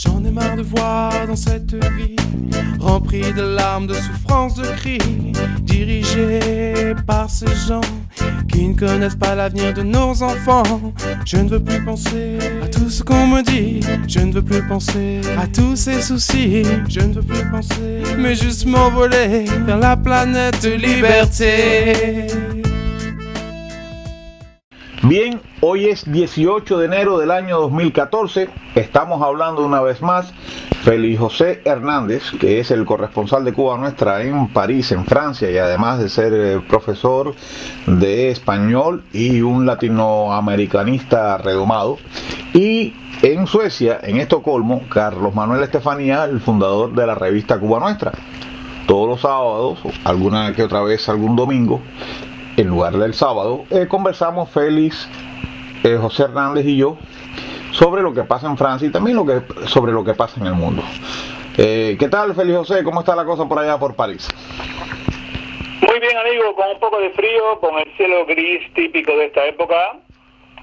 J'en ai marre de voir dans cette vie remplie de larmes, de souffrances, de cris, dirigée par ces gens qui ne connaissent pas l'avenir de nos enfants. Je ne veux plus penser à tout ce qu'on me dit, je ne veux plus penser à tous ces soucis, je ne veux plus penser, mais juste m'envoler vers la planète liberté. Bien, hoy es 18 de enero del año 2014, estamos hablando una vez más Félix José Hernández, que es el corresponsal de Cuba Nuestra en París, en Francia, y además de ser profesor de español y un latinoamericanista redomado, y en Suecia, en Estocolmo, Carlos Manuel Estefanía, el fundador de la revista Cuba Nuestra. Todos los sábados, alguna que otra vez algún domingo, en lugar del sábado, conversamos Félix, José Hernández y yo sobre lo que pasa en Francia y también sobre lo que pasa en el mundo. ¿Qué tal, Félix José? ¿Cómo está la cosa por allá por París? Muy bien, amigo, con un poco de frío, con el cielo gris típico de esta época.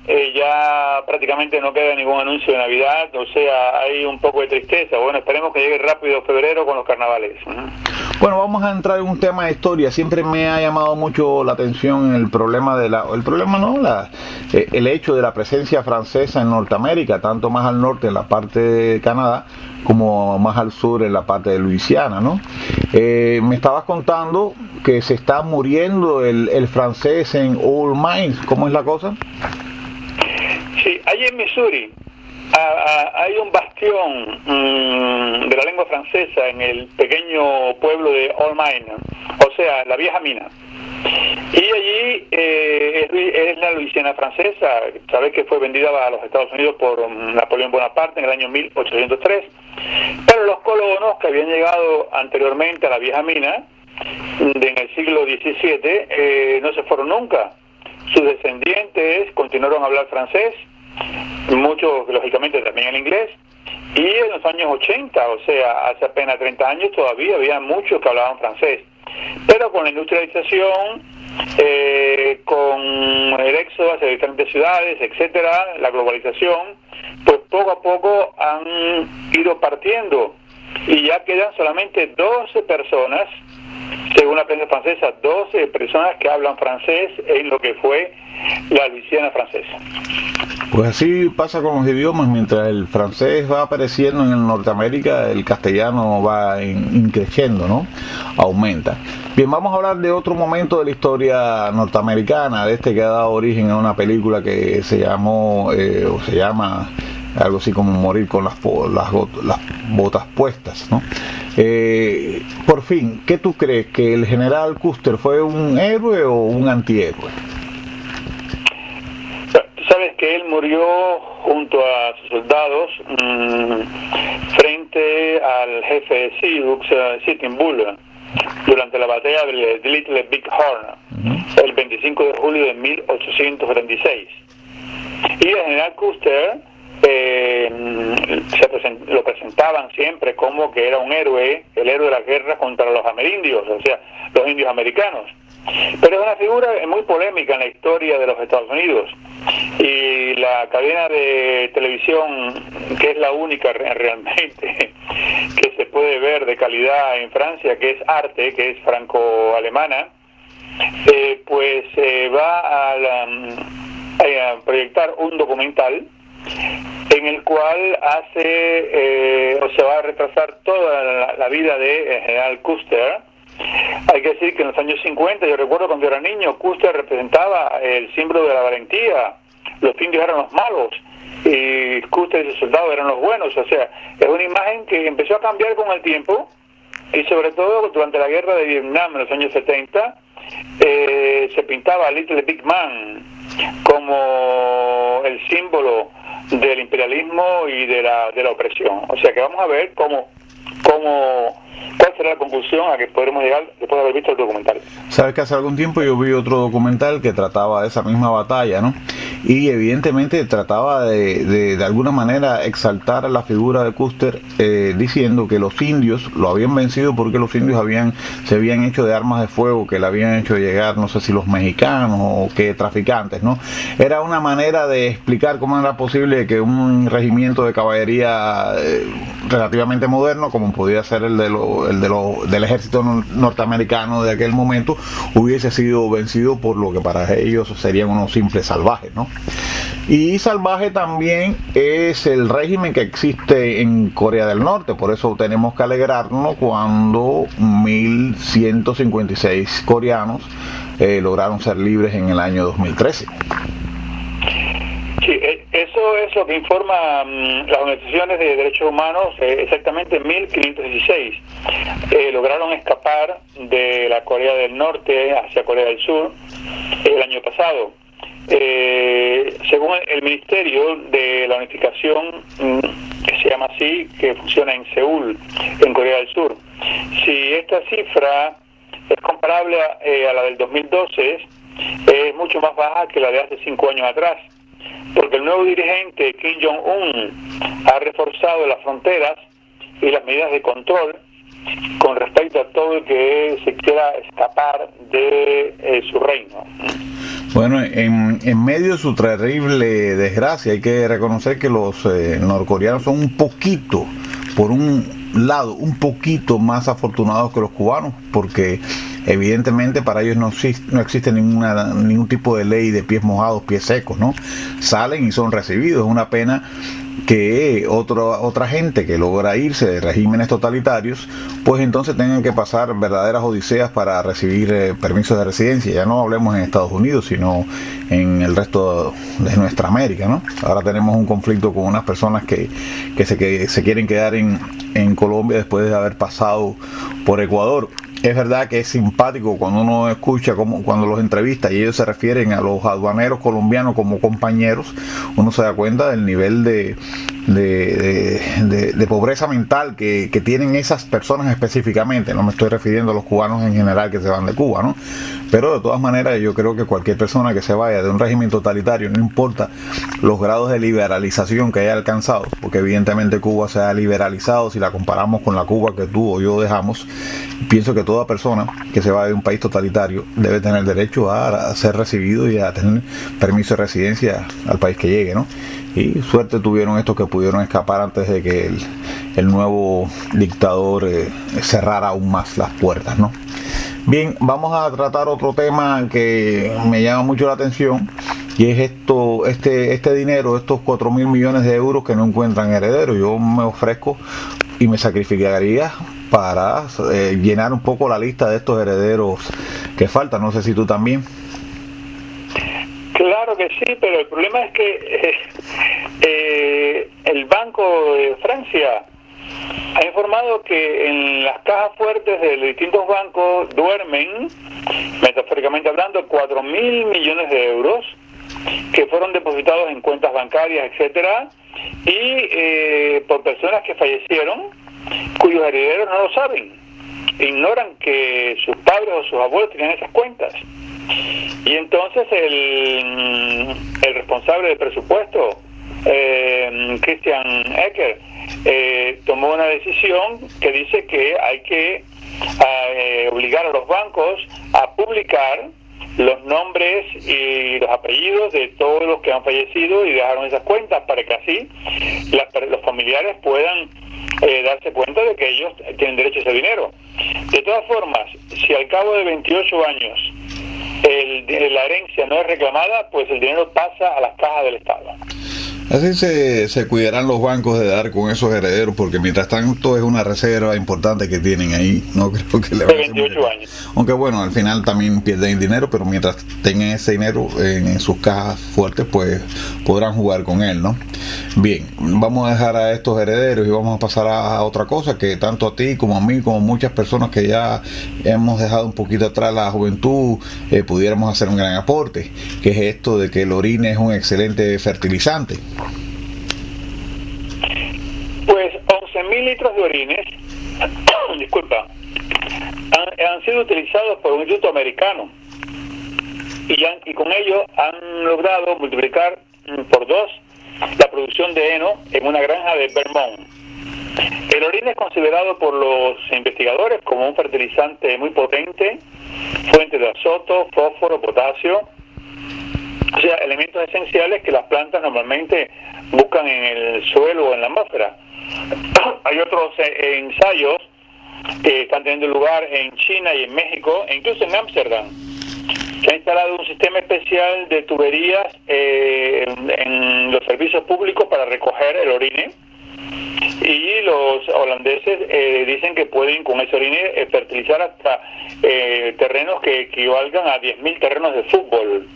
Ya prácticamente no queda ningún anuncio de Navidad, o sea, hay un poco de tristeza. Bueno, esperemos que llegue rápido febrero con los carnavales. Bueno, vamos a entrar en un tema de historia. Siempre me ha llamado mucho la atención el hecho de la presencia francesa en Norteamérica, tanto más al norte en la parte de Canadá como más al sur en la parte de Luisiana, ¿no? Me estabas contando que se está muriendo el francés en Old Mines. ¿Cómo es la cosa? Sí, allí en Missouri hay un bastión de la lengua francesa en el pequeño pueblo de Old Mine, o sea, la vieja mina. Y allí es la Luisiana francesa, sabes que fue vendida a los Estados Unidos por Napoleón Bonaparte en el año 1803, pero los colonos que habían llegado anteriormente a la vieja mina en el siglo XVII no se fueron nunca. Sus descendientes continuaron a hablar francés, muchos lógicamente también el inglés, y en los años 80, o sea, hace apenas 30 años, todavía había muchos que hablaban francés. Pero con la industrialización, con el éxodo hacia diferentes ciudades, etcétera, la globalización, pues poco a poco han ido partiendo y ya quedan solamente 12 personas, según la prensa francesa, 12 personas que hablan francés en lo que fue la Luisiana francesa. Pues así pasa con los idiomas, mientras el francés va apareciendo en Norteamérica, el castellano va increciendo, ¿no? Aumenta. Bien, vamos a hablar de otro momento de la historia norteamericana, de este que ha dado origen a una película que se llama algo así como Morir con las botas puestas, ¿no? Por fin, ¿qué tú crees? ¿Que el general Custer fue un héroe o un antihéroe? Sabes que él murió junto a sus soldados frente al jefe de Sioux, Sitting Bull, durante la batalla de Little Big Horn, el 25 de julio de 1876. Y el general Custer lo presentaban siempre como que era un héroe, el héroe de la guerra contra los amerindios, o sea, los indios americanos. Pero es una figura muy polémica en la historia de los Estados Unidos, y la cadena de televisión, que es la única realmente que se puede ver de calidad en Francia, que es Arte, que es franco-alemana, pues va a proyectar un documental en el cual se va a retrasar toda la vida de general Custer. Hay que decir que en los años 50, yo recuerdo cuando era niño, Custer representaba el símbolo de la valentía. Los indios eran los malos y Custer y sus soldados eran los buenos. O sea, es una imagen que empezó a cambiar con el tiempo, y sobre todo durante la guerra de Vietnam en los años 70 se pintaba a Little Big Man como el símbolo del imperialismo y de la opresión. O sea que vamos a ver cómo ¿Cuál será la conclusión a que podremos llegar después de haber visto el documental? Sabes que hace algún tiempo yo vi otro documental que trataba de esa misma batalla, ¿no? Y evidentemente trataba de alguna manera exaltar la figura de Custer, diciendo que los indios lo habían vencido porque los indios se habían hecho de armas de fuego que le habían hecho llegar, no sé si los mexicanos o qué traficantes, ¿no? Era una manera de explicar cómo era posible que un regimiento de caballería relativamente moderno, como podía ser el del ejército norteamericano de aquel momento, hubiese sido vencido por lo que para ellos serían unos simples salvajes, ¿no? Y salvaje también es el régimen que existe en Corea del Norte, por eso tenemos que alegrarnos cuando 1156 coreanos lograron ser libres en el año 2013. Sí, eso es lo que informa las organizaciones de derechos humanos. Exactamente 1516 lograron escapar de la Corea del Norte hacia Corea del Sur el año pasado. Según el Ministerio de la Unificación, que se llama así, que funciona en Seúl, en Corea del Sur, si esta cifra es comparable a la del 2012, es mucho más baja que la de hace 5 años atrás, porque el nuevo dirigente Kim Jong-un ha reforzado las fronteras y las medidas de control con respecto a todo el que se quiera escapar de su reino. Bueno, en medio de su terrible desgracia hay que reconocer que los norcoreanos son un poquito, por un lado, un poquito más afortunados que los cubanos, porque evidentemente para ellos no existe ningún tipo de ley de pies mojados, pies secos, ¿no? Salen y son recibidos. Es una pena que otra gente que logra irse de regímenes totalitarios, pues entonces tengan que pasar verdaderas odiseas para recibir permisos de residencia. Ya no hablemos en Estados Unidos, sino en el resto de nuestra América, ¿no? Ahora tenemos un conflicto con unas personas que se quieren quedar en Colombia después de haber pasado por Ecuador. Es verdad que es simpático cuando uno escucha cuando los entrevista y ellos se refieren a los aduaneros colombianos como compañeros, uno se da cuenta del nivel de pobreza mental que tienen esas personas específicamente. No me estoy refiriendo a los cubanos en general que se van de Cuba, ¿no? Pero de todas maneras yo creo que cualquier persona que se vaya de un régimen totalitario, no importa los grados de liberalización que haya alcanzado, porque evidentemente Cuba se ha liberalizado si la comparamos con la Cuba que tú o yo dejamos. Pienso que toda persona que se va de un país totalitario debe tener derecho a ser recibido y a tener permiso de residencia al país que llegue, ¿no? Y suerte tuvieron estos que pudieron escapar antes de que el nuevo dictador cerrara aún más las puertas, ¿no? Bien, vamos a tratar otro tema que me llama mucho la atención, y es este dinero, estos 4.000 millones de euros que no encuentran herederos. Yo me ofrezco y me sacrificaría para llenar un poco la lista de estos herederos que faltan. No sé si tú también. Claro que sí, pero el problema es que el Banco de Francia ha informado que en las cajas fuertes de los distintos bancos duermen, metafóricamente hablando, 4.000 millones de euros que fueron depositados en cuentas bancarias, etcétera, y por personas que fallecieron, cuyos herederos no lo saben, ignoran que sus padres o sus abuelos tenían esas cuentas. Y entonces el responsable del presupuesto, Christian Ecker, tomó una decisión que dice que hay que obligar a los bancos a publicar los nombres y los apellidos de todos los que han fallecido y dejaron esas cuentas, para que así los familiares puedan darse cuenta de que ellos tienen derecho a ese dinero. De todas formas, si al cabo de 28 años la herencia no es reclamada, pues el dinero pasa a las cajas del Estado. Así se cuidarán los bancos de dar con esos herederos, porque mientras tanto es una reserva importante que tienen ahí. No creo que le de 28 años. Aunque bueno, al final también pierden dinero, pero mientras tengan ese dinero en sus cajas fuertes, pues podrán jugar con él, ¿no? Bien, vamos a dejar a estos herederos y vamos a pasar a otra cosa que tanto a ti como a mí, como muchas personas que ya hemos dejado un poquito atrás la juventud, pudiéramos hacer un gran aporte, que es esto de que el orine es un excelente fertilizante. Pues 11.000 litros de orines disculpa, han sido utilizados por un instituto americano y con ello han logrado multiplicar por 2 la producción de heno en una granja de Vermont. El orine es considerado por los investigadores como un fertilizante muy potente, fuente de azoto, fósforo, potasio, o sea, elementos esenciales que las plantas normalmente buscan en el suelo o en la atmósfera. Hay otros ensayos que están teniendo lugar en China y en México, e incluso en Ámsterdam, que ha instalado un sistema especial de tuberías en los servicios públicos para recoger el orine, y los holandeses dicen que pueden con ese orine fertilizar hasta terrenos que equivalgan a 10.000 terrenos de fútbol.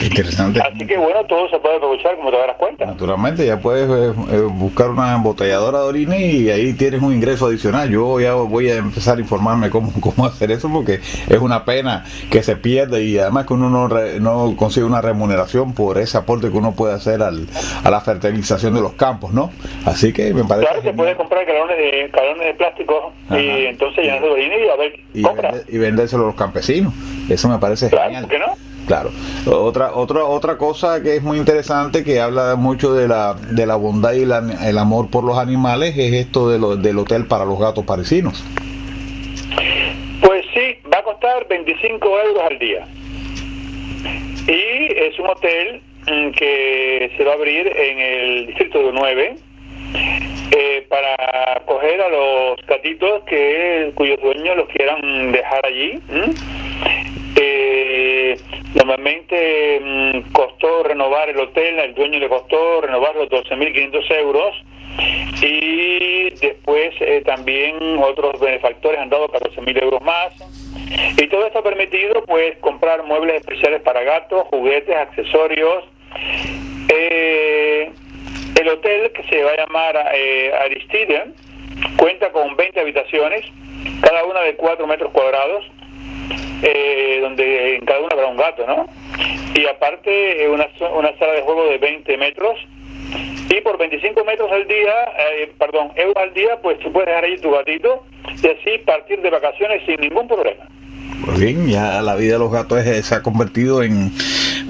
Interesante. Así que bueno, todo se puede aprovechar, como te darás cuenta. Naturalmente, ya puedes buscar una embotelladora de orine y ahí tienes un ingreso adicional. Yo ya voy a empezar a informarme cómo hacer eso, porque es una pena que se pierde y además que uno no consigue una remuneración por ese aporte que uno puede hacer a la fertilización de los campos, ¿no? Así que me parece... Claro, se puede comprar galones de plástico. Ajá. Y entonces llenar de orine y a ver, compra. Y vendérselo a los campesinos. Eso me parece genial. ¿Por qué no? Claro. Otra cosa que es muy interesante, que habla mucho de la bondad y el amor por los animales, es esto del hotel para los gatos parisinos. Pues sí, va a costar 25 euros al día. Y es un hotel que se va a abrir en el distrito de 9 para acoger a los gatitos cuyos dueños los quieran dejar allí. Normalmente costó renovar el hotel, al dueño le costó renovar los 12.500 euros, y después también otros benefactores han dado 14.000 euros más, y todo esto ha permitido pues comprar muebles especiales para gatos, juguetes, accesorios. El hotel, que se va a llamar Aristide, cuenta con 20 habitaciones, cada una de 4 metros cuadrados, donde en cada una habrá un gato, ¿no? Y aparte una sala de juego de 20 metros, y por 25 metros al día, euros al día, pues tú puedes dejar ahí tu gatito y así partir de vacaciones sin ningún problema. Pues bien, ya la vida de los gatos se ha convertido en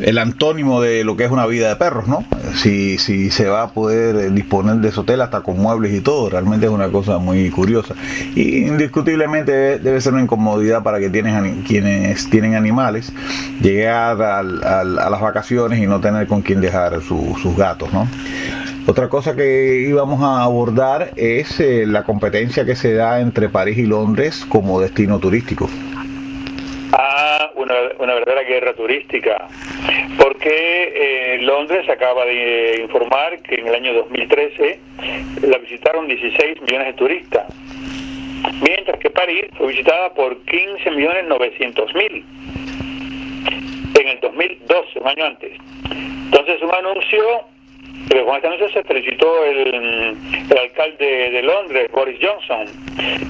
el antónimo de lo que es una vida de perros, ¿no? Si se va a poder disponer de ese hotel hasta con muebles y todo, realmente es una cosa muy curiosa. Y indiscutiblemente debe ser una incomodidad para quienes tienen animales llegar a las vacaciones y no tener con quién dejar sus gatos, ¿no? Otra cosa que íbamos a abordar es la competencia que se da entre París y Londres como destino turístico. Una verdadera guerra turística, porque Londres acaba de informar que en el año 2013 la visitaron 16 millones de turistas, mientras que París fue visitada por 15.900.000 en el 2012, un año antes. Entonces un anuncio, pero con este anuncio se felicitó el alcalde de Londres, Boris Johnson,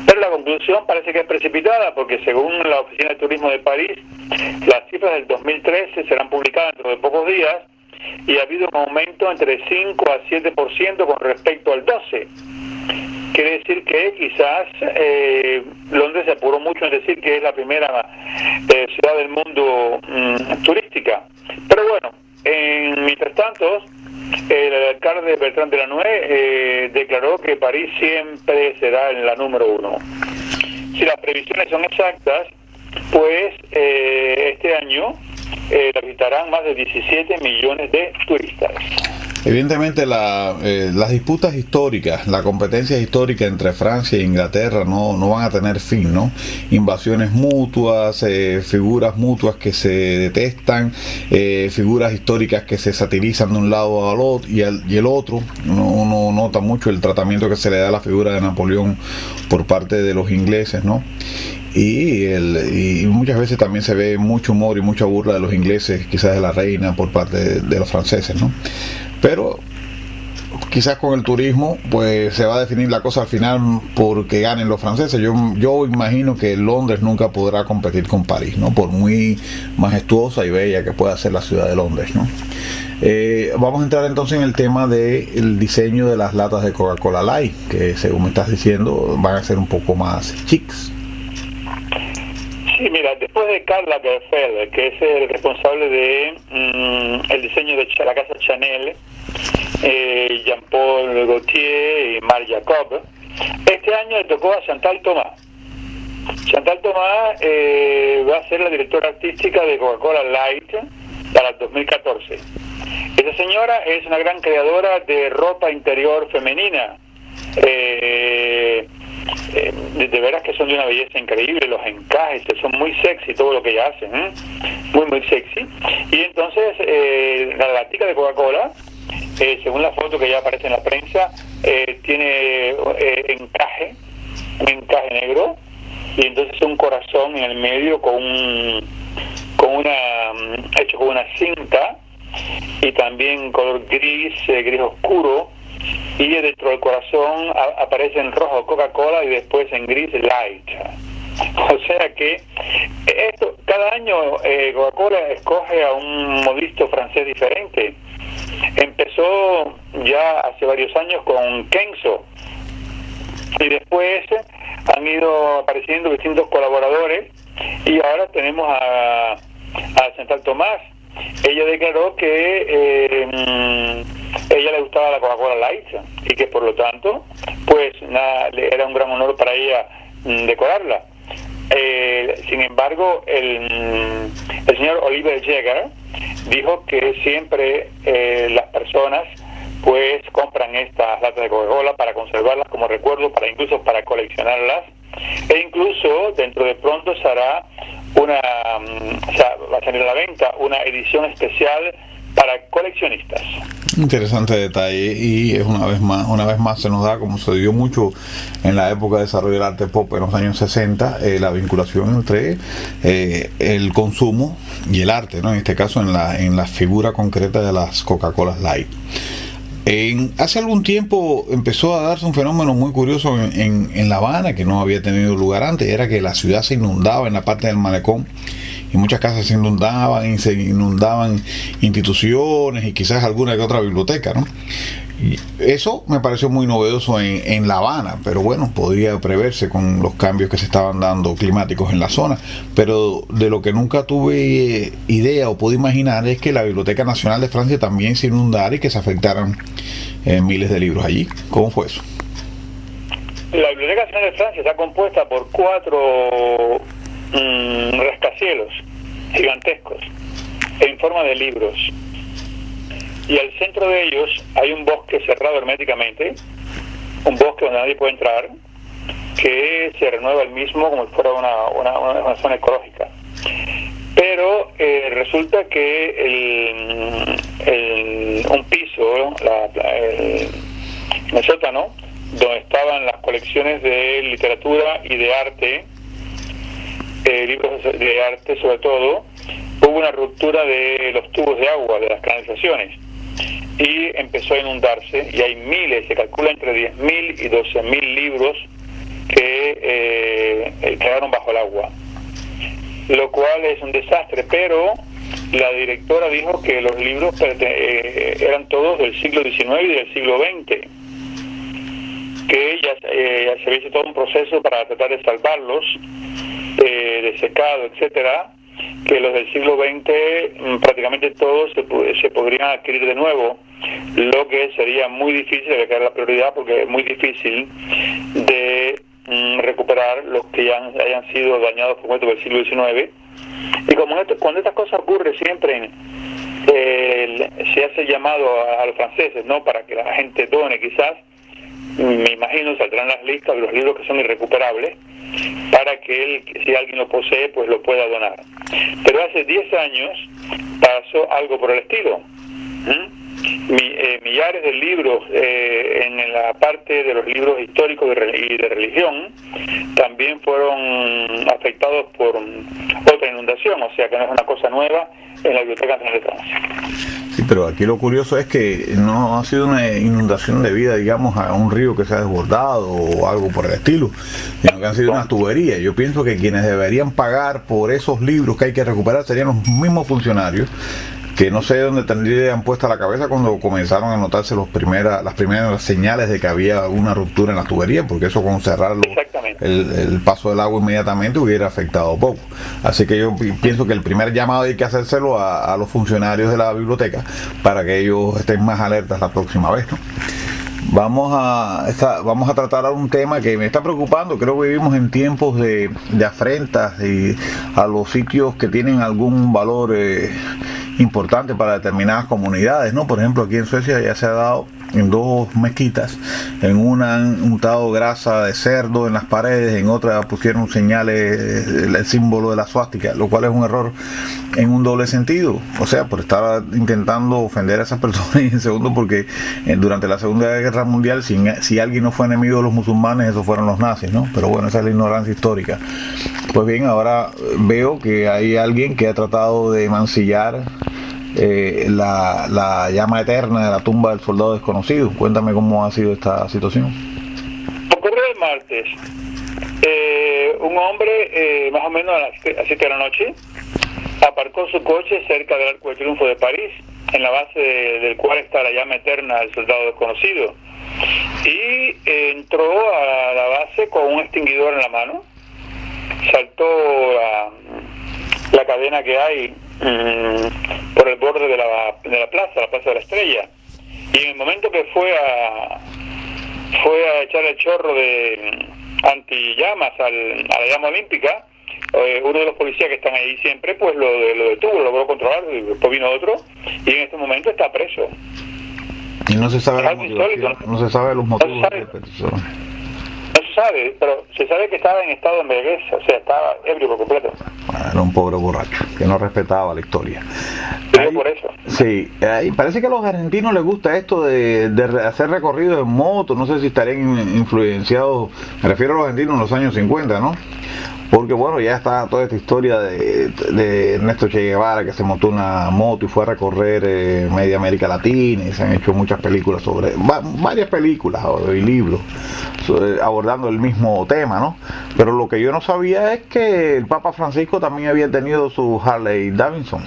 pero la conclusión parece que es precipitada, porque según la Oficina de Turismo de París, las cifras del 2013 serán publicadas dentro de pocos días, y ha habido un aumento entre 5 a 7% con respecto al 12. Quiere decir que quizás Londres se apuró mucho en decir que es la primera ciudad del mundo turística. Pero bueno, mientras tanto, el alcalde Bertrand Delanoë declaró que París siempre será la número 1. Si las previsiones son exactas, pues este año la visitarán más de 17 millones de turistas. Evidentemente las disputas históricas, la competencia histórica entre Francia e Inglaterra no van a tener fin, ¿no? Invasiones mutuas, figuras mutuas que se detestan, figuras históricas que se satirizan de un lado al otro y el otro. Uno nota mucho el tratamiento que se le da a la figura de Napoleón por parte de los ingleses, ¿no? Y muchas veces también se ve mucho humor y mucha burla de los ingleses, quizás de la reina, por parte de los franceses, ¿no? Pero quizás con el turismo pues se va a definir la cosa al final porque ganen los franceses. Yo imagino que Londres nunca podrá competir con París, ¿no? Por muy majestuosa y bella que pueda ser la ciudad de Londres, ¿no? Vamos a entrar entonces en el tema del diseño de las latas de Coca-Cola Light, que según me estás diciendo van a ser un poco más chics. Sí, mira, después de Karl Lagerfeld, que es el responsable de el diseño de la casa Chanel, Jean-Paul Gaultier y Marc Jacob, este año le tocó a Chantal Thomas. Chantal Thomas va a ser la directora artística de Coca-Cola Light para el 2014. Esa señora es una gran creadora de ropa interior femenina. De veras que son de una belleza increíble, los encajes, son muy sexy todo lo que ella hace, muy sexy. Y entonces la latica de Coca-Cola, según la foto que ya aparece en la prensa, tiene un encaje negro, y entonces un corazón en el medio hecho con una cinta, y también color gris oscuro, y dentro del corazón aparece en rojo Coca-Cola y después en gris Light. O sea que esto cada año Coca-Cola escoge a un modisto francés diferente. Empezó ya hace varios años con Kenzo, y después han ido apareciendo distintos colaboradores, y ahora tenemos a Chantal Thomas. Ella declaró que ella le gustaba la Coca-Cola Light y que por lo tanto pues nada, era un gran honor para ella decorarla. Sin embargo, el señor Oliver Jäger dijo que siempre las personas pues compran estas latas de Coca-Cola para conservarlas como recuerdo, incluso para coleccionarlas, e incluso dentro de pronto se hará va a salir a la venta una edición especial para coleccionistas. Interesante detalle, y es una vez más se nos da, como se dio mucho en la época de desarrollo del arte pop en los años 60, la vinculación entre el consumo y el arte, ¿no? En este caso en la figura concreta de las Coca-Cola Light. Hace algún tiempo empezó a darse un fenómeno muy curioso en La Habana, que no había tenido lugar antes. Era que la ciudad se inundaba en la parte del malecón, y muchas casas se inundaban instituciones y quizás alguna que otra biblioteca, ¿no? Y eso me pareció muy novedoso en La Habana, pero bueno, podía preverse con los cambios que se estaban dando climáticos en la zona. Pero de lo que nunca tuve idea o pude imaginar es que la Biblioteca Nacional de Francia también se inundara y que se afectaran miles de libros allí. ¿Cómo fue eso? La Biblioteca Nacional de Francia está compuesta por 4 rascacielos gigantescos en forma de libros, y al centro de ellos hay un bosque cerrado herméticamente, un bosque donde nadie puede entrar, que se renueva el mismo como si fuera una zona ecológica. Pero resulta que un piso, el sótano, donde estaban las colecciones de literatura y de arte, libros de arte sobre todo, hubo una ruptura de los tubos de agua, de las canalizaciones, y empezó a inundarse, y hay miles, se calcula entre 10.000 y 12.000 libros que quedaron bajo el agua, lo cual es un desastre. Pero la directora dijo que los libros eran todos del siglo XIX y del siglo XX, que ya se había hecho todo un proceso para tratar de salvarlos, de secado, etcétera, que los del siglo XX prácticamente todos se podrían adquirir de nuevo, lo que sería muy difícil, de que era la prioridad, porque es muy difícil de recuperar los que ya hayan sido dañados por cuento del siglo XIX. Y cuando estas cosas ocurren siempre se hace llamado a los franceses, ¿no?, para que la gente done. Quizás, me imagino, saldrán las listas de los libros que son irrecuperables, para que si alguien lo posee, pues lo pueda donar. Pero hace 10 años pasó algo por el estilo. Millares de libros en la parte de los libros históricos y de religión también fueron afectados por otra inundación, o sea que no es una cosa nueva en la Biblioteca Nacional de Francia. Sí, pero aquí lo curioso es que no ha sido una inundación debida, digamos, a un río que se ha desbordado o algo por el estilo, sino que han sido unas tuberías. Yo pienso que quienes deberían pagar por esos libros que hay que recuperar serían los mismos funcionarios que no sé dónde tendrían puesta la cabeza cuando comenzaron a notarse las primeras señales de que había una ruptura en la tubería, porque eso con cerrarlo el paso del agua inmediatamente hubiera afectado poco. Así que yo pienso que el primer llamado hay que hacérselo a los funcionarios de la biblioteca para que ellos estén más alertas la próxima vez, ¿no? Vamos a tratar un tema que me está preocupando. Creo que vivimos en tiempos de afrentas a los sitios que tienen algún valor importante para determinadas comunidades, ¿no? Por ejemplo, aquí en Suecia ya se ha dado en 2 mezquitas, en una han untado grasa de cerdo en las paredes, en otra pusieron señales, el símbolo de la suástica, lo cual es un error en un doble sentido, o sea, por estar intentando ofender a esas personas, y en segundo porque durante la Segunda Guerra Mundial, si alguien no fue enemigo de los musulmanes, esos fueron los nazis, ¿no? Pero bueno, esa es la ignorancia histórica. Pues bien, ahora veo que hay alguien que ha tratado de mancillar la llama eterna de la tumba del soldado desconocido. Cuéntame cómo ha sido esta situación. Ocurrió el martes. Un hombre, más o menos a las 7 de la noche, aparcó su coche cerca del Arco de Triunfo de París, en la base del cual está la llama eterna del soldado desconocido, y entró a la base con un extinguidor en la mano, saltó la cadena que hay por el borde de la plaza de la Estrella, y en el momento que fue a echar el chorro de antillamas a la llama olímpica, uno de los policías que están ahí siempre pues lo detuvo, lo logró controlar, y después vino otro, y en este momento está preso. Y no se sabe no se sabe los motivos de la petición. No se sabe, pero se sabe que estaba en estado de embriaguez, o sea, estaba ebrio por completo. Era un pobre borracho que no respetaba la historia. Por eso. Sí, parece que a los argentinos les gusta esto de hacer recorridos en moto. No sé si estarían influenciados, me refiero a los argentinos en los años 50, ¿no? Porque bueno, ya está toda esta historia de Ernesto Che Guevara, que se montó una moto y fue a recorrer media América Latina, y se han hecho muchas películas varias películas y libros abordando el mismo tema, ¿no? Pero lo que yo no sabía es que el Papa Francisco también había tenido su Harley Davidson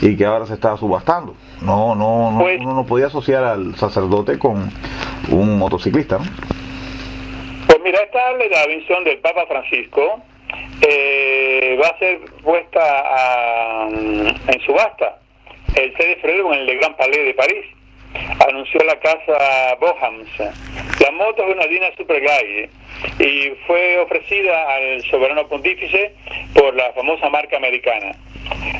y que ahora se estaba subastando. Pues, uno no podía asociar al sacerdote con un motociclista, ¿no? Pues mira, esta Harley Davidson del Papa Francisco va a ser puesta en subasta el 6 de febrero en el Le Grand Palais de París, anunció la casa Bohams. La moto es una Dina Super Glide y fue ofrecida al soberano pontífice por la famosa marca americana.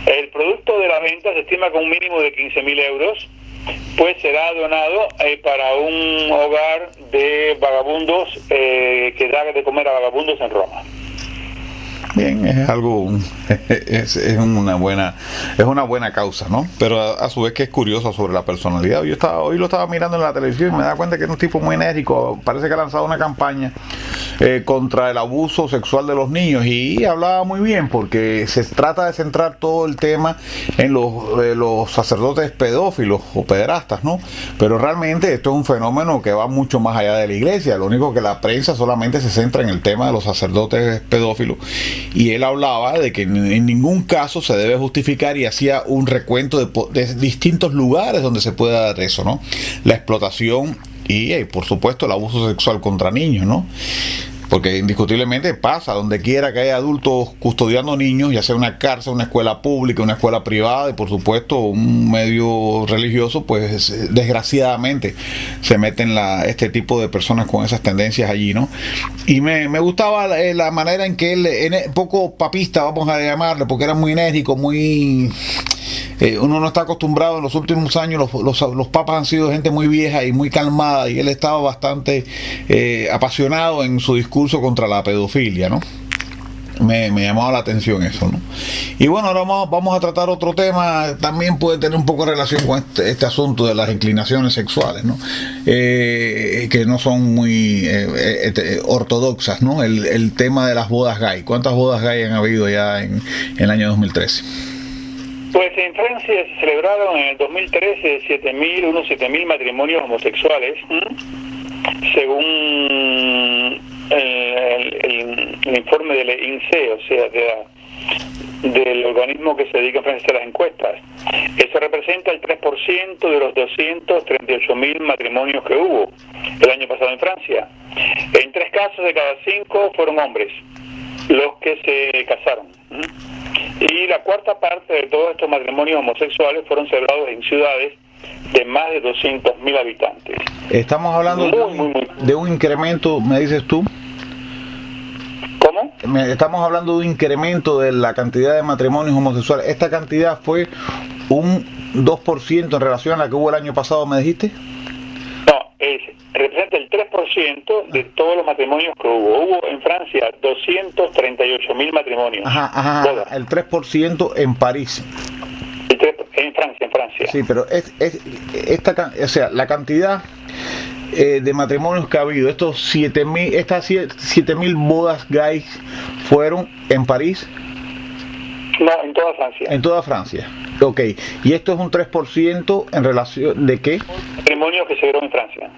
El producto de la venta se estima con un mínimo de 15.000 euros, pues será donado para un hogar de vagabundos que da de comer a vagabundos en Roma. Bien, es una buena causa, ¿no? Pero a su vez que es curioso sobre la personalidad. Hoy lo estaba mirando en la televisión y me da cuenta que es un tipo muy enérgico. Parece que ha lanzado una campaña contra el abuso sexual de los niños, y hablaba muy bien, porque se trata de centrar todo el tema en los sacerdotes pedófilos o pederastas, ¿no? Pero realmente esto es un fenómeno que va mucho más allá de la iglesia. Lo único que la prensa solamente se centra en el tema de los sacerdotes pedófilos, y él hablaba de que en ningún caso se debe justificar, y hacía un recuento de distintos lugares donde se puede dar eso, ¿no? La explotación y por supuesto el abuso sexual contra niños, ¿no? Porque indiscutiblemente pasa donde quiera que haya adultos custodiando niños, ya sea una cárcel, una escuela pública, una escuela privada, y por supuesto un medio religioso, pues desgraciadamente se meten este tipo de personas con esas tendencias allí, ¿no? Y me gustaba la manera en que él, poco papista, vamos a llamarle, porque era muy enérgico, muy... uno no está acostumbrado. En los últimos años los papas han sido gente muy vieja y muy calmada, y él estaba bastante apasionado en su discurso contra la pedofilia, ¿no? Me llamaba la atención eso, ¿no? Y bueno, ahora vamos a tratar otro tema, también puede tener un poco de relación con este asunto de las inclinaciones sexuales, ¿no? Que no son muy ortodoxas, ¿no? El tema de las bodas gay. ¿Cuántas bodas gay han habido ya en el año 2013? Pues en Francia se celebraron en el 2013 unos 7.000 matrimonios homosexuales, según el informe del INSEE, o sea, del organismo que se dedica a Francia a las encuestas. Eso representa el 3% de los 238.000 matrimonios que hubo el año pasado en Francia. En 3 casos de cada 5 fueron hombres los que se casaron. Y la cuarta parte de todos estos matrimonios homosexuales fueron celebrados en ciudades de más de 200.000 habitantes. Estamos hablando de un incremento, me dices tú. ¿Cómo? Estamos hablando de un incremento de la cantidad de matrimonios homosexuales. ¿Esta cantidad fue un 2% en relación a la que hubo el año pasado, me dijiste? No, representa el 3% de todos los matrimonios que hubo. Hubo en Francia 238.000 matrimonios. Ajá, el 3% en París. En Francia. Sí, pero la cantidad de matrimonios que ha habido, estas 7.000 bodas gays fueron en París. No, en toda Francia. En toda Francia. Ok. ¿Y esto es un 3% en relación de qué? Matrimonios que se dieron en Francia.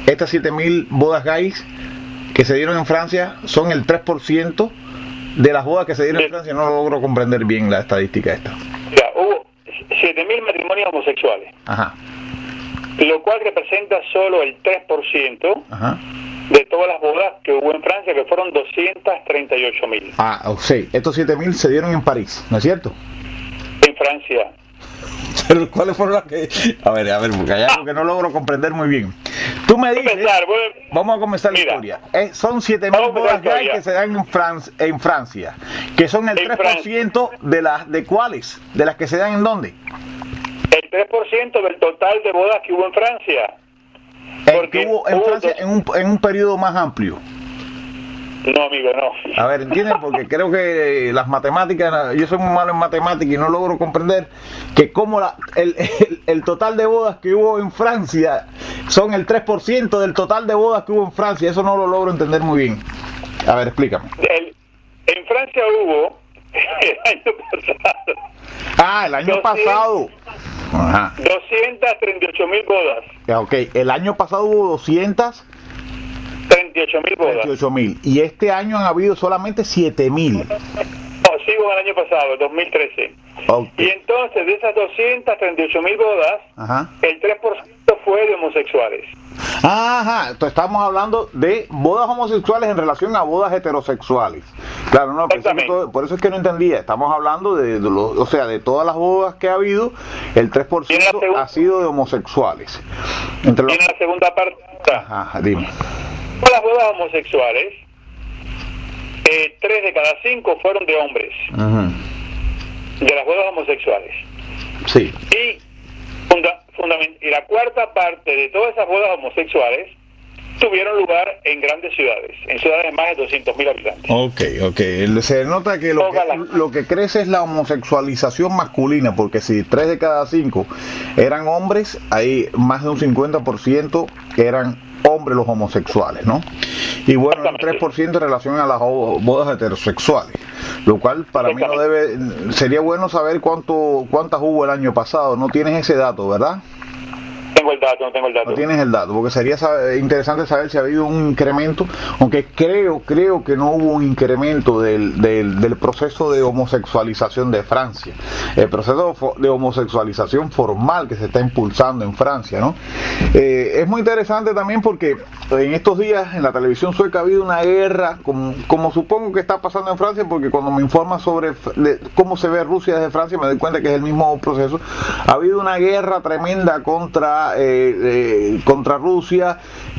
Estas 7.000 bodas gays que se dieron en Francia son el 3% de las bodas que se dieron en Francia. No logro comprender bien la estadística esta. Ya, hubo 7.000 matrimonios homosexuales. Ajá. Lo cual representa solo el 3%. Ajá. De todas las bodas que hubo en Francia, que fueron 238.000. Sí. Estos 7.000 se dieron en París, ¿no es cierto? En Francia. Pero ¿cuáles fueron las que...? A ver, porque hay algo que no logro comprender muy bien. Tú me dices... Vamos a comenzar la historia. Son 7.000 bodas gays que se dan en Francia, que son el 3% de ¿cuáles? ¿De las que se dan en dónde? El 3% del total de bodas que hubo en Francia. Que hubo en Francia en un periodo más amplio. No, amigo, no. A ver, ¿entienden? Porque creo que las matemáticas, yo soy muy malo en matemáticas y no logro comprender que como el total de bodas que hubo en Francia son el 3% del total de bodas que hubo en Francia. Eso no lo logro entender muy bien. A ver, explícame. En Francia hubo el año pasado. El año pasado. Ajá. 238.000 bodas. Ok, el año pasado hubo 238.000 bodas. 38.000. Y este año han habido solamente 7.000. No, sí hubo el año pasado, 2013. Okay. Y entonces de esas 238.000 bodas, ajá, el 3% fue de homosexuales. Ajá, entonces estamos hablando de bodas homosexuales en relación a bodas heterosexuales. Claro, no, por eso es que no entendía. Estamos hablando de todas las bodas que ha habido, el 3% ha sido de homosexuales. Tiene la segunda parte. Ajá, dime. Todas las bodas homosexuales, 3 de cada 5 fueron de hombres. Ajá. De las bodas homosexuales. Sí. Y la cuarta parte de todas esas bodas homosexuales tuvieron lugar en grandes ciudades, en ciudades de más de 200.000 habitantes. Ok. Se nota que lo que crece es la homosexualización masculina, porque si 3 de cada 5 eran hombres, hay más de un 50% eran hombres los homosexuales, ¿no? Y bueno, un 3% en relación a las bodas heterosexuales, lo cual para mí sería bueno saber cuántas hubo el año pasado. No tienes ese dato, ¿verdad? No tengo el dato. No tienes el dato, porque sería interesante saber si ha habido un incremento, aunque creo que no hubo un incremento del proceso de homosexualización de Francia, el proceso de homosexualización formal que se está impulsando en Francia, ¿no? Es muy interesante también porque en estos días en la televisión sueca ha habido una guerra, como supongo que está pasando en Francia, porque cuando me informan sobre cómo se ve Rusia desde Francia me doy cuenta que es el mismo proceso. Ha habido una guerra tremenda contra Rusia,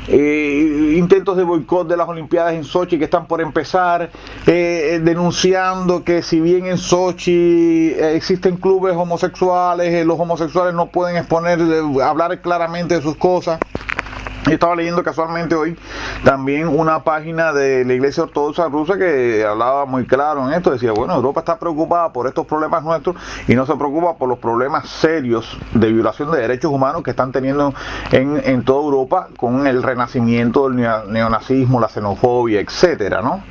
intentos de boicot de las Olimpiadas en Sochi que están por empezar, denunciando que si bien en Sochi existen clubes homosexuales, los homosexuales no pueden hablar claramente de sus cosas. Estaba leyendo casualmente hoy también una página de la Iglesia Ortodoxa Rusa que hablaba muy claro en esto, decía, bueno, Europa está preocupada por estos problemas nuestros y no se preocupa por los problemas serios de violación de derechos humanos que están teniendo en toda Europa con el renacimiento del neonazismo, la xenofobia, etcétera, ¿no?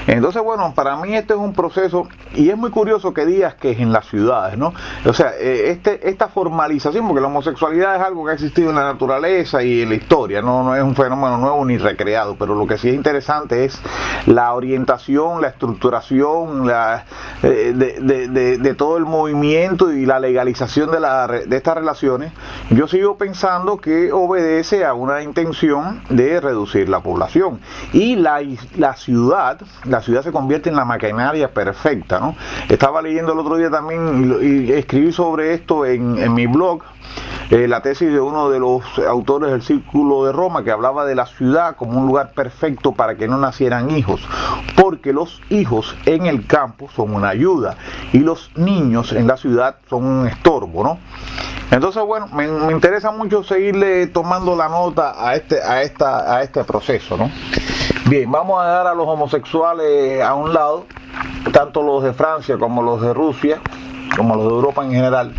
Entonces, bueno, para mí este es un proceso, y es muy curioso que digas que es en las ciudades, ¿no? O sea, esta formalización, porque la homosexualidad es algo que ha existido en la naturaleza y en la historia, ¿no? no es un fenómeno nuevo ni recreado, pero lo que sí es interesante es la orientación, la estructuración de todo el movimiento y la legalización de estas relaciones. Yo sigo pensando que obedece a una intención de reducir la población, y la ciudad se convierte en la maquinaria perfecta, ¿no? Estaba leyendo el otro día también y escribí sobre esto en mi blog, la tesis de uno de los autores del Círculo de Roma, que hablaba de la ciudad como un lugar perfecto para que no nacieran hijos, porque los hijos en el campo son una ayuda y los niños en la ciudad son un estorbo, ¿no? Entonces, bueno, me interesa mucho seguirle tomando la nota a este proceso, ¿no? Bien, vamos a dar a los homosexuales a un lado, tanto los de Francia como los de Rusia, como los de Europa en general,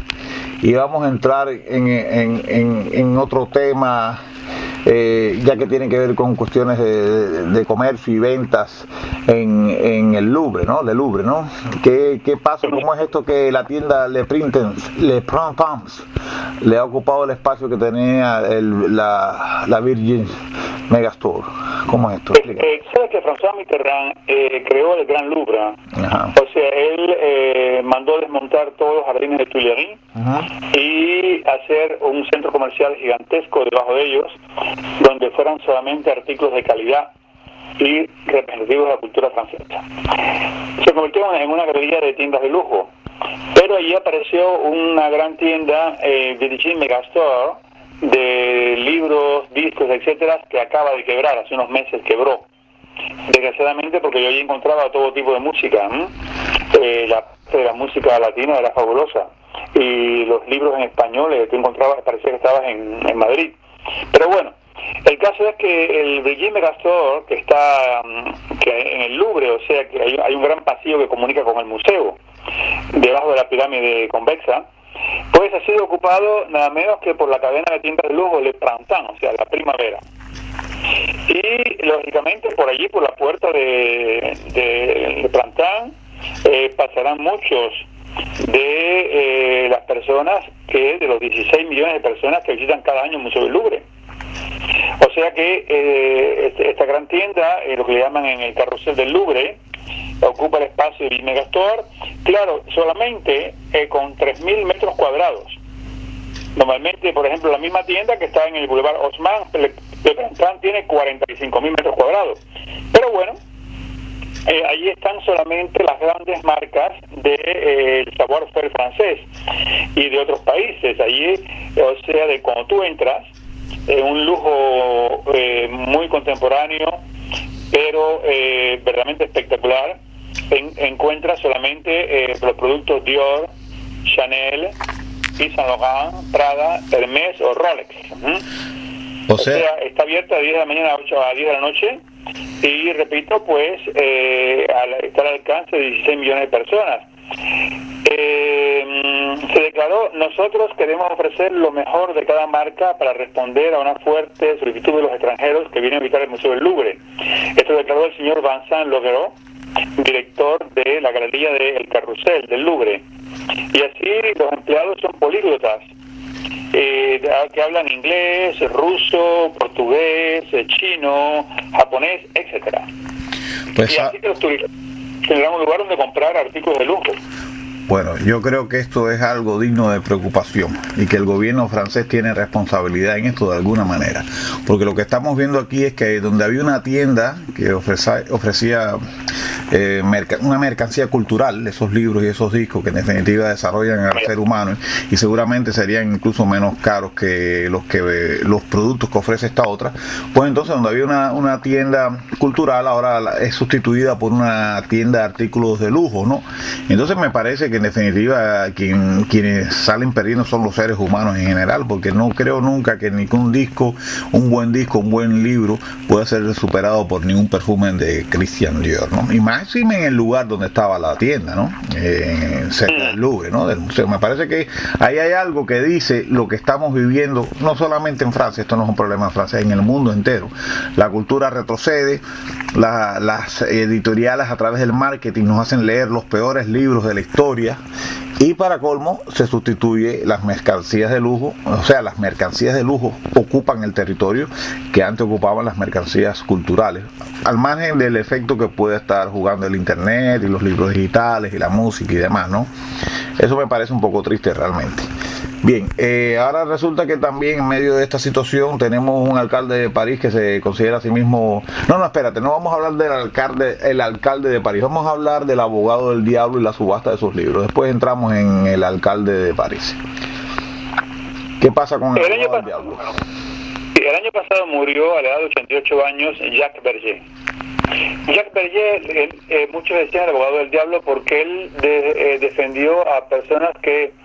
y vamos a entrar en otro tema, ya que tiene que ver con cuestiones de comercio y ventas en el Louvre, ¿no? De Louvre, ¿no? ¿Qué pasa? ¿Cómo es esto que la tienda Le Printemps le ha ocupado el espacio que tenía la Virgin Megastore? ¿Cómo es esto? ¿Sabes que François Mitterrand creó el Gran Louvre? Ajá. O sea, él mandó desmontar todos los jardines de Tuileries, ajá, y hacer un centro comercial gigantesco debajo de ellos, donde fueran solamente artículos de calidad y representativos de la cultura francesa. Se convirtió en una galería de tiendas de lujo, pero allí apareció una gran tienda, Virgin Megastore, de libros, discos, etcétera, que acaba de quebrar, hace unos meses quebró, desgraciadamente, porque yo allí encontraba todo tipo de música. La música latina era fabulosa, y los libros en español tú encontrabas, parecía que estabas en Madrid. Pero bueno, el caso es que el Virgin Megastore, que está en el Louvre, o sea que hay un gran pasillo que comunica con el museo, debajo de la pirámide convexa, pues ha sido ocupado nada menos que por la cadena de tiendas de lujo Le Printemps, o sea, la primavera. Y lógicamente por allí, por la puerta de Le Printemps, pasarán muchos de las personas de los 16 millones de personas que visitan cada año el Museo del Louvre. O sea que esta gran tienda, lo que le llaman en el carrusel del Louvre, ocupa el espacio de Megastore, claro, solamente con 3.000 metros cuadrados. Normalmente, por ejemplo, la misma tienda que está en el Boulevard Haussmann, Le Printemps, tiene 45.000 metros cuadrados. Pero bueno, allí están solamente las grandes marcas del savoir-faire francés y de otros países. Allí, o sea, de cuando tú entras, un lujo muy contemporáneo, pero verdaderamente espectacular. Encuentras solamente los productos Dior, Chanel, Yves Saint Laurent, Prada, Hermès o Rolex. O sea, está abierta de 10 de la mañana a 8 a 10 de la noche, y repito, pues está al alcance de 16 millones de personas. Se declaró: nosotros queremos ofrecer lo mejor de cada marca para responder a una fuerte solicitud de los extranjeros que vienen a visitar el Museo del Louvre. Esto declaró el señor Vincent Loguereau, director de la galería del Carrusel del Louvre. Y así los empleados son políglotas, que hablan inglés, ruso, portugués, chino, japonés, etcétera. Pues, y así que los turistas tendrán un lugar donde comprar artículos de lujo. Bueno, yo creo que esto es algo digno de preocupación y que el gobierno francés tiene responsabilidad en esto de alguna manera, porque lo que estamos viendo aquí es que donde había una tienda que ofrecía una mercancía cultural, esos libros y esos discos que en definitiva desarrollan al ser humano, y seguramente serían incluso menos caros que los productos que ofrece esta otra, pues entonces donde había una tienda cultural ahora es sustituida por una tienda de artículos de lujo, ¿no? Entonces me parece que en definitiva quienes salen perdiendo son los seres humanos en general, porque no creo nunca que ningún disco, un buen libro pueda ser superado por ningún perfume de Christian Dior, ¿no? Y máxime en el lugar donde estaba la tienda, ¿no? Cerca del Louvre, ¿no? Del museo. Me parece que ahí hay algo que dice lo que estamos viviendo, no solamente en Francia, esto no es un problema francés, en el mundo entero. La cultura retrocede, las editoriales a través del marketing nos hacen leer los peores libros de la historia, Y para colmo, se sustituye las mercancías de lujo, o sea, las mercancías de lujo ocupan el territorio que antes ocupaban las mercancías culturales, al margen del efecto que puede estar jugando el internet y los libros digitales y la música y demás, ¿no? Eso me parece un poco triste realmente. Bien, ahora resulta que también en medio de esta situación tenemos un alcalde de París que se considera a sí mismo... No, espérate, no vamos a hablar del alcalde de París, vamos a hablar del abogado del diablo y la subasta de sus libros. Después entramos en el alcalde de París. ¿Qué pasa con el abogado del diablo? El año pasado murió a la edad de 88 años Jacques Berger. Jacques Berger, muchos decían el abogado del diablo porque él defendió a personas que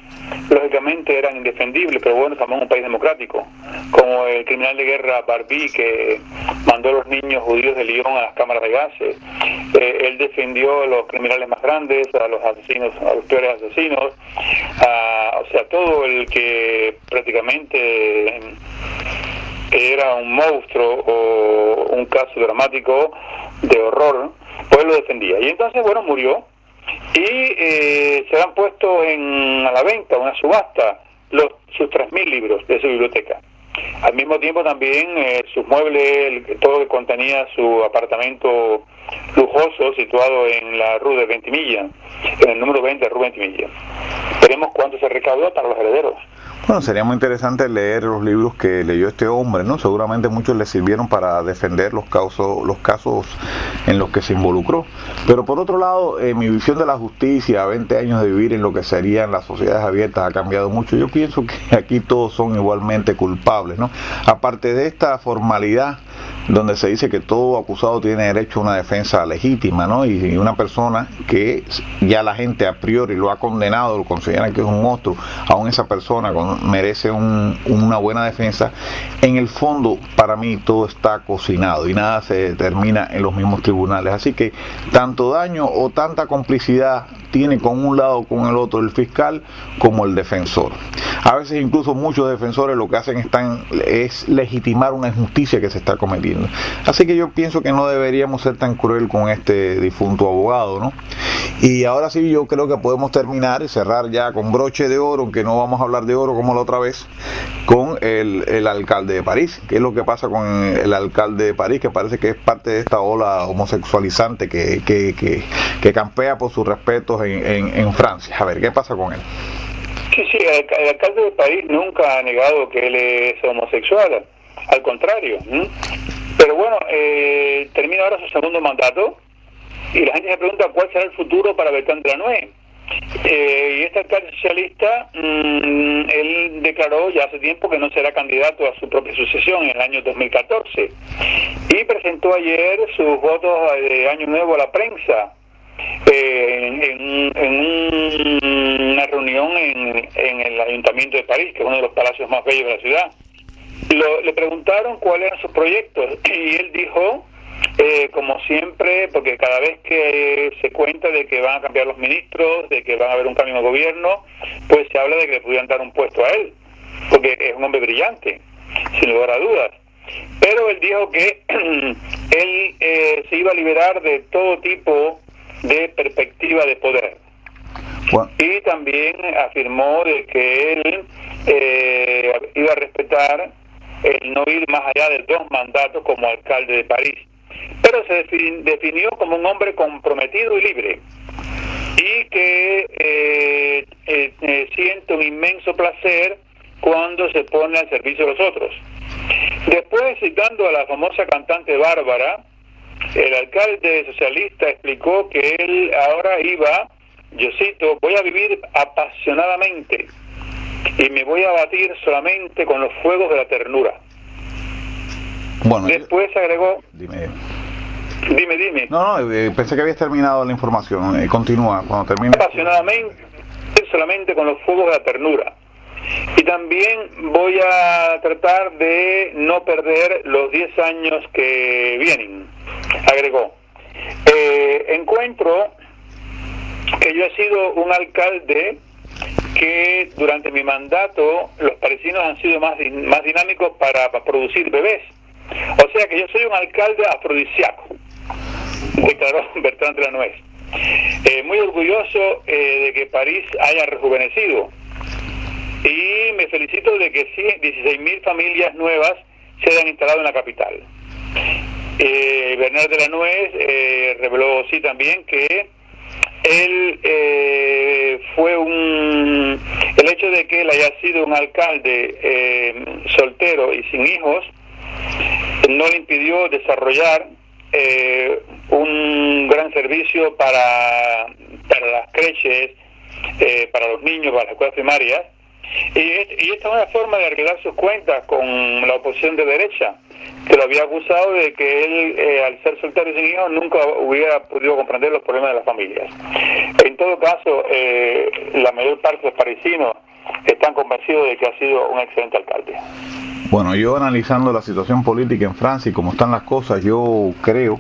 lógicamente eran indefendibles, pero bueno, estamos en un país democrático, como el criminal de guerra Barbie, que mandó a los niños judíos de Lyon a las cámaras de gases. Él defendió a los criminales más grandes, a los asesinos, a los peores asesinos, o sea, todo el que prácticamente era un monstruo o un caso dramático de horror, pues lo defendía. Y entonces, bueno, murió. Y se han puesto a la venta, una subasta, sus 3.000 libros de su biblioteca. Al mismo tiempo también sus muebles, todo lo que contenía su apartamento lujoso situado en la Rue de Ventimiglia, en el número 20 de Rue Ventimiglia. Veremos cuánto se recaudó para los herederos. Bueno, sería muy interesante leer los libros que leyó este hombre, ¿no? Seguramente muchos le sirvieron para defender los casos en los que se involucró. Pero por otro lado, mi visión de la justicia, 20 años de vivir en lo que serían las sociedades abiertas, ha cambiado mucho. Yo pienso que aquí todos son igualmente culpables, ¿no? Aparte de esta formalidad donde se dice que todo acusado tiene derecho a una defensa legítima, ¿no? Y una persona que ya la gente a priori lo ha condenado, lo consideran que es un monstruo, aún esa persona merece una buena defensa. En el fondo, para mí, todo está cocinado y nada se determina en los mismos tribunales. Así que tanto daño o tanta complicidad tiene con un lado o con el otro el fiscal como el defensor. A veces incluso muchos defensores lo que hacen es legitimar una injusticia que se está cometiendo. Así que yo pienso que no deberíamos ser tan cruel con este difunto abogado, ¿no? Y ahora sí, yo creo que podemos terminar y cerrar ya con broche de oro, aunque no vamos a hablar de oro como la otra vez, con el alcalde de París. ¿Qué es lo que pasa con el alcalde de París? Que parece que es parte de esta ola homosexualizante que campea por sus respetos en Francia. A ver, ¿qué pasa con él? Sí, el alcalde de París nunca ha negado que él es homosexual, al contrario. Pero bueno, termina ahora su segundo mandato y la gente se pregunta cuál será el futuro para Bertrand Delanoë. Y este alcalde socialista, él declaró ya hace tiempo que no será candidato a su propia sucesión en el año 2014 y presentó ayer sus votos de Año Nuevo a la prensa en una reunión en el Ayuntamiento de París, que es uno de los palacios más bellos de la ciudad. Le preguntaron cuáles eran sus proyectos y él dijo, como siempre, porque cada vez que se cuenta de que van a cambiar los ministros, de que van a haber un cambio de gobierno, pues se habla de que le pudieran dar un puesto a él, porque es un hombre brillante, sin lugar a dudas. Pero él dijo que él se iba a liberar de todo tipo de perspectiva de poder. Bueno. Y también afirmó de que él iba a respetar el no ir más allá de 2 mandatos como alcalde de París, pero se definió como un hombre comprometido y libre y que siente un inmenso placer cuando se pone al servicio de los otros. Después, citando a la famosa cantante Bárbara, el alcalde socialista explicó que él ahora iba, yo cito, voy a vivir apasionadamente y me voy a batir solamente con los fuegos de la ternura. Bueno, después agregó... Dime. No, pensé que habías terminado la información. Continúa, cuando termine. Apasionadamente, solamente con los fuegos de la ternura. Y también voy a tratar de no perder los 10 años que vienen, agregó. Encuentro que yo he sido un alcalde que durante mi mandato los parisinos han sido más dinámicos para producir bebés. O sea que yo soy un alcalde afrodisíaco, declaró Bertrand Delanoë. Muy orgulloso de que París haya rejuvenecido y me felicito de que sí, 16.000 familias nuevas se hayan instalado en la capital. Bernard Delanoë reveló sí también que él el hecho de que él haya sido un alcalde soltero y sin hijos no le impidió desarrollar un gran servicio para las creches, para los niños, para las escuelas primarias, y esta es una forma de arreglar sus cuentas con la oposición de derecha, que lo había acusado de que él, al ser soltero y sin hijos, nunca hubiera podido comprender los problemas de las familias. En todo caso, la mayor parte de los parisinos están convencidos de que ha sido un excelente alcalde. Bueno, yo analizando la situación política en Francia y cómo están las cosas, yo creo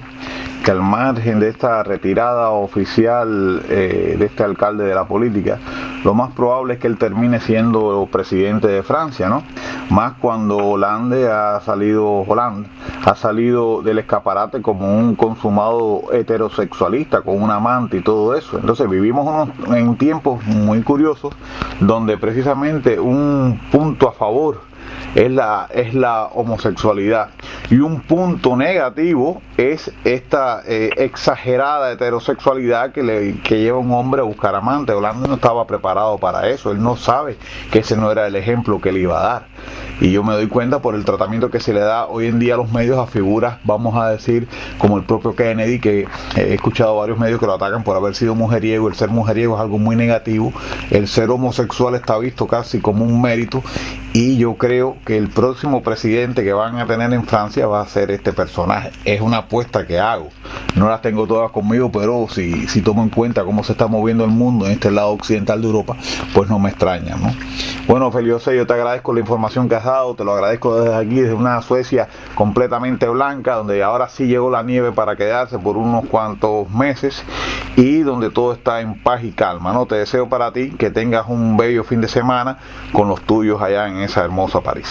que al margen de esta retirada oficial de este alcalde de la política, lo más probable es que él termine siendo presidente de Francia, ¿no? Más cuando Hollande ha salido del escaparate como un consumado heterosexualista, con un amante y todo eso. Entonces vivimos en tiempos muy curiosos donde precisamente un punto a favor es la homosexualidad y un punto negativo es esta exagerada heterosexualidad que lleva a un hombre a buscar amantes. Hollande no estaba preparado para eso, él no sabe que ese no era el ejemplo que le iba a dar, y yo me doy cuenta por el tratamiento que se le da hoy en día a los medios a figuras, vamos a decir, como el propio Kennedy, que he escuchado varios medios que lo atacan por haber sido mujeriego. El ser mujeriego es algo muy negativo, el ser homosexual está visto casi como un mérito, y yo creo que el próximo presidente que van a tener en Francia va a ser este personaje. Es una apuesta que hago, no las tengo todas conmigo, pero si tomo en cuenta cómo se está moviendo el mundo en este lado occidental de Europa, pues no me extraña, ¿no? Bueno, Félix José, yo te agradezco la información que has dado, te lo agradezco desde aquí, desde una Suecia completamente blanca, donde ahora sí llegó la nieve para quedarse por unos cuantos meses y donde todo está en paz y calma, ¿no? Te deseo para ti que tengas un bello fin de semana con los tuyos allá en esa hermosa París.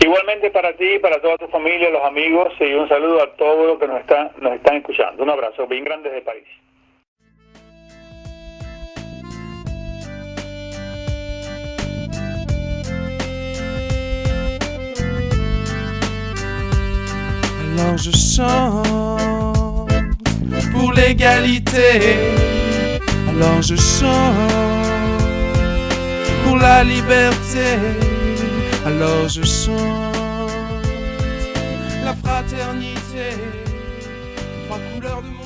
Igualmente para ti, para toda tu familia, los amigos, y un saludo a todos los que nos están escuchando. Un abrazo bien grande desde París. Alors je chante pour l'égalité, alors je chante pour la liberté, alors je chante la fraternité, trois couleurs de mon